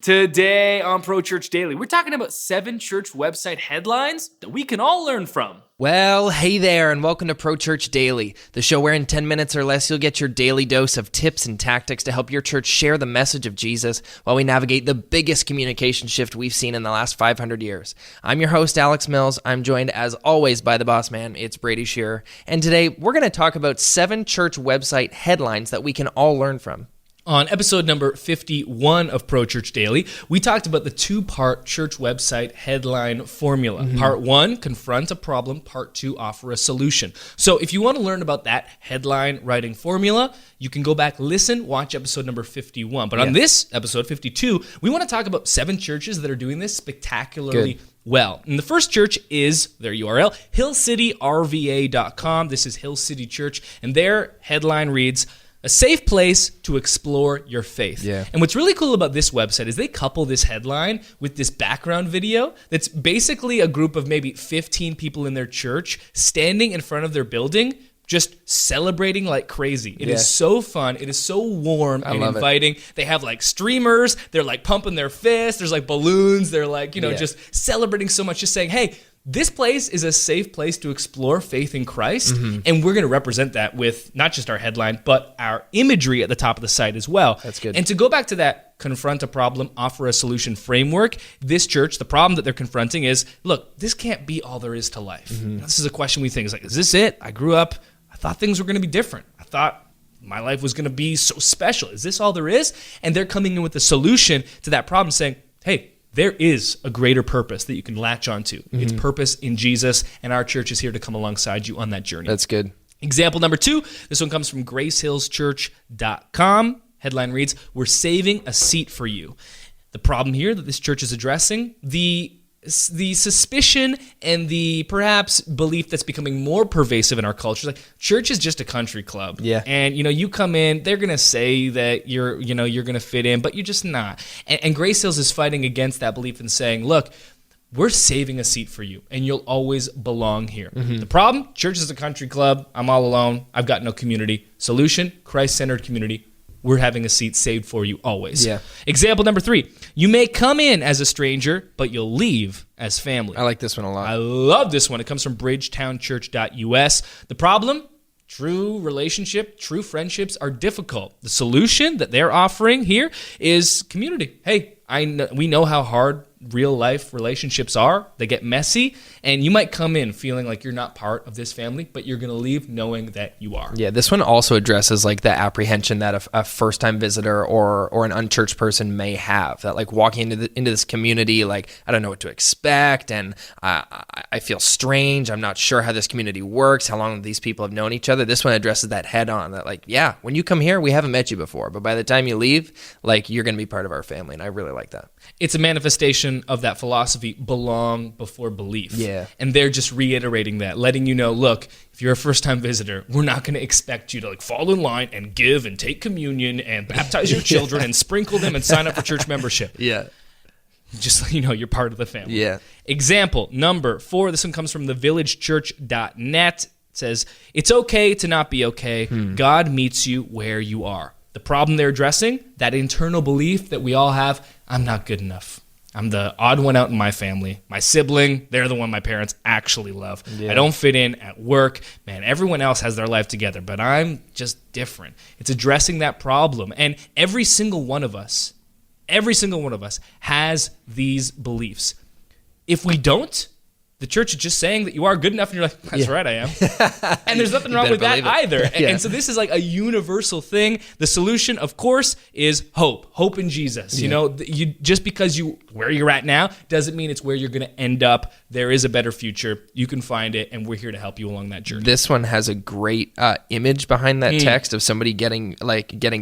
Today on Pro Church Daily, we're talking about 7 church website headlines that we can all learn from. Well, hey there, and welcome to Pro Church Daily, the show where in 10 minutes or less you'll get your daily dose of tips and tactics to help your church share the message of Jesus while we navigate the biggest communication shift we've seen in the last 500 years. I'm your host, Alex Mills. I'm joined, as always, by the boss man. It's Brady Shearer. And today, we're going to talk about 7 church website headlines that we can all learn from. On episode number 51 of Pro Church Daily, we talked about the 2-part church website headline formula. Part 1, confront a problem. Part 2, offer a solution. So if you want to learn about that headline writing formula, you can go back, listen, watch episode number 51. But on this episode, 52, we want to talk about 7 churches that are doing this spectacularly well. And the first church is, their URL, hillcityrva.com. This is Hill City Church, and their headline reads, a safe place to explore your faith. And what's really cool about this website is they couple this headline with this background video that's basically a group of maybe 15 people in their church standing in front of their building just celebrating like crazy. It is so fun. It is so warm and inviting. They have like streamers. They're like pumping their fists. There's like balloons. They're like, just celebrating so much, just saying, hey, this place is a safe place to explore faith in Christ, and we're going to represent that with not just our headline, but our imagery at the top of the site as well. That's good. And to go back to that confront a problem, offer a solution framework, this church, the problem that they're confronting is, look, this can't be all there is to life. This is a question we think is like, is this it? I grew up, I thought things were going to be different. I thought my life was going to be so special. Is this all there is? And they're coming in with a solution to that problem saying, hey, there is a greater purpose that you can latch onto. It's purpose in Jesus, and our church is here to come alongside you on that journey. That's good. Example number 2, this one comes from gracehillschurch.com. Headline reads, we're saving a seat for you. The problem here that this church is addressing, the suspicion and the perhaps belief that's becoming more pervasive in our culture. Like, church is just a country club. And, you come in, they're going to say that you're going to fit in, but you're just not. And Grace Hills is fighting against that belief and saying, look, we're saving a seat for you, and you'll always belong here. The problem, church is a country club. I'm all alone. I've got no community. Solution, Christ-centered community. We're having a seat saved for you always. Example number 3, you may come in as a stranger, but you'll leave as family. I like this one a lot. I love this one. It comes from bridgetownchurch.us. The problem, true relationship, true friendships are difficult. The solution that they're offering here is community. Hey, we know how hard real life relationships are. They get messy, and you might come in feeling like you're not part of this family, but you're going to leave knowing that you are. Yeah, this one also addresses like the apprehension that a first-time visitor or an unchurched person may have, that like walking into this community, like I don't know what to expect, and I feel strange. I'm not sure how this community works, how long these people have known each other. This one addresses that head on, that like, yeah, when you come here, we haven't met you before, but by the time you leave, like you're going to be part of our family, and I really like that. It's a manifestation of that philosophy, belong before belief. And they're just reiterating that, letting you know, look, if you're a first-time visitor, we're not going to expect you to like fall in line and give and take communion and baptize your children and sprinkle them and sign up for church membership. Just so you know, you're part of the family. Example number 4, this one comes from thevillagechurch.net. It says, it's okay to not be okay. God meets you where you are. The problem they're addressing, that internal belief that we all have, I'm not good enough. I'm the odd one out in my family. My sibling, they're the one my parents actually love. I don't fit in at work. Man, everyone else has their life together, but I'm just different. It's addressing that problem. And every single one of us has these beliefs. If we don't, the church is just saying that you are good enough, and you're like, that's right, I am. And there's nothing wrong with that either. And so this is like a universal thing. The solution, of course, is hope. Hope in Jesus. You just because where you're at now doesn't mean it's where you're going to end up. There is a better future. You can find it, and we're here to help you along that journey. This one has a great image behind that text of somebody getting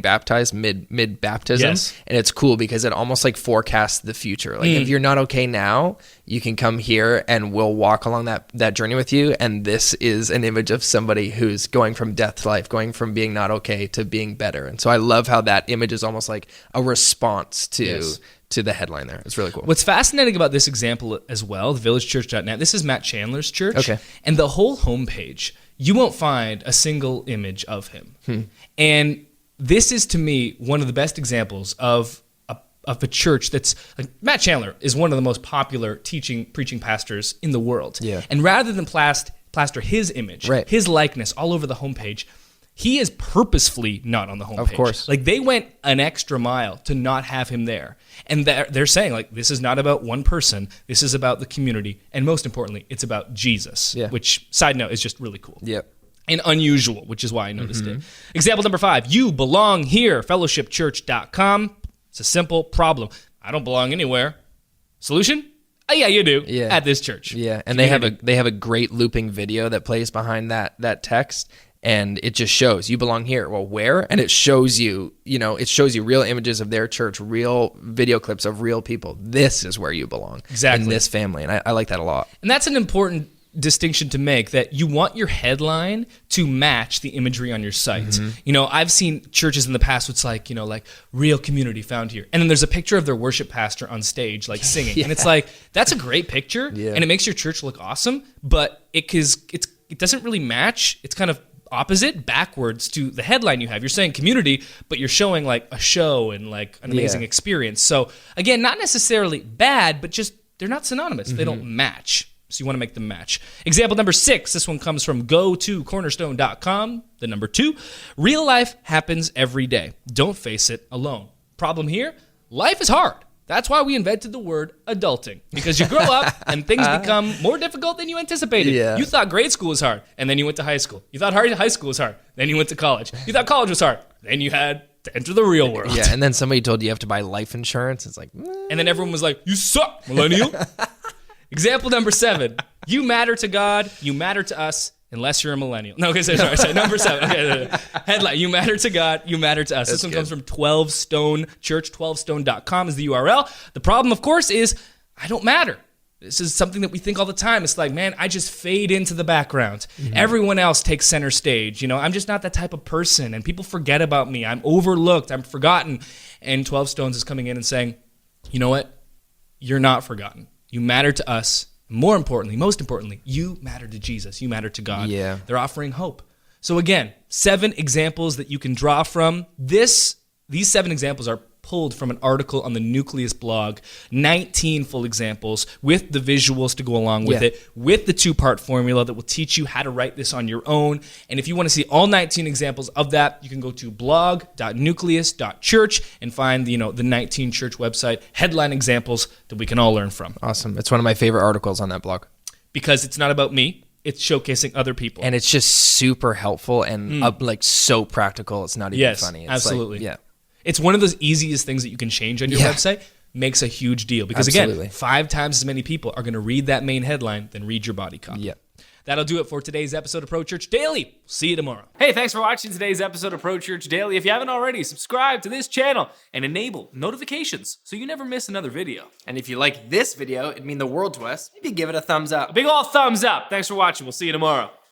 baptized mid baptism, and it's cool because it almost like forecasts the future. Like if you're not okay now, you can come here and we'll walk along that journey with you. And this is an image of somebody who's going from death to life, going from being not okay to being better. And so I love how that image is almost like a response to the headline there. It's really cool. What's fascinating about this example as well, thevillagechurch.net, this is Matt Chandler's church. Okay. And the whole homepage, you won't find a single image of him. And this is, to me, one of the best examples of a church that's like Matt Chandler is one of the most popular preaching pastors in the world. Yeah. And rather than plaster his image, his likeness all over the homepage, he is purposefully not on the homepage. Of course. Like they went an extra mile to not have him there. And they're saying like, this is not about one person. This is about the community. And most importantly, it's about Jesus, which, side note, is just really cool. Yep. And unusual, which is why I noticed it. Example number 5, you belong here, fellowshipchurch.com. It's a simple problem. I don't belong anywhere. Solution? Oh, yeah, you do at this church. Yeah, and they have a great looping video that plays behind that text. And it just shows you belong here. Well, where? And it shows you, real images of their church, real video clips of real people. This is where you belong. Exactly. In this family. And I like that a lot. And that's an important distinction to make, that you want your headline to match the imagery on your site. I've seen churches in the past, it's like, like real community found here. And then there's a picture of their worship pastor on stage, like singing. And it's like, that's a great picture. And it makes your church look awesome, but it doesn't really match. It's kind of opposite, backwards to the headline you have. You're saying community, but you're showing like a show and like an amazing experience. So again, not necessarily bad, but just they're not synonymous. They don't match. So you want to make them match. Example number 6, this one comes from go2cornerstone.com. The number 2, real life happens every day. Don't face it alone. Problem here, life is hard. That's why we invented the word adulting, because you grow up and things become more difficult than you anticipated. You thought grade school was hard, and then you went to high school. You thought high school was hard, then you went to college. You thought college was hard, then you had to enter the real world. Yeah, and then somebody told you have to buy life insurance. It's like, and then everyone was like, you suck, millennial. Example number 7, you matter to God, you matter to us, unless you're a millennial. No, okay, sorry. Number 7. Okay, headline, you matter to God, you matter to us. This one comes from 12 Stone Church. 12stone.com is the URL. The problem, of course, is I don't matter. This is something that we think all the time. It's like, man, I just fade into the background. Everyone else takes center stage. I'm just not that type of person, and people forget about me. I'm overlooked. I'm forgotten. And 12 Stones is coming in and saying, you know what? You're not forgotten. You matter to us. Most importantly, you matter to Jesus. You matter to God. Yeah. They're offering hope. So again, 7 examples that you can draw from. These 7 examples are pulled from an article on the Nucleus blog, 19 full examples with the visuals to go along with it, with the 2-part formula that will teach you how to write this on your own. And if you want to see all 19 examples of that, you can go to blog.nucleus.church and find the 19 church website headline examples that we can all learn from. Awesome. It's one of my favorite articles on that blog. Because it's not about me. It's showcasing other people. And it's just super helpful and so practical. It's not even funny. It's absolutely. It's one of those easiest things that you can change on your website. Makes a huge deal. Because again, 5 times as many people are going to read that main headline than read your body copy. Yep. That'll do it for today's episode of Pro Church Daily. See you tomorrow. Hey, thanks for watching today's episode of Pro Church Daily. If you haven't already, subscribe to this channel and enable notifications so you never miss another video. And if you like this video, it'd mean the world to us. Maybe give it a thumbs up. A big ol' thumbs up. Thanks for watching. We'll see you tomorrow.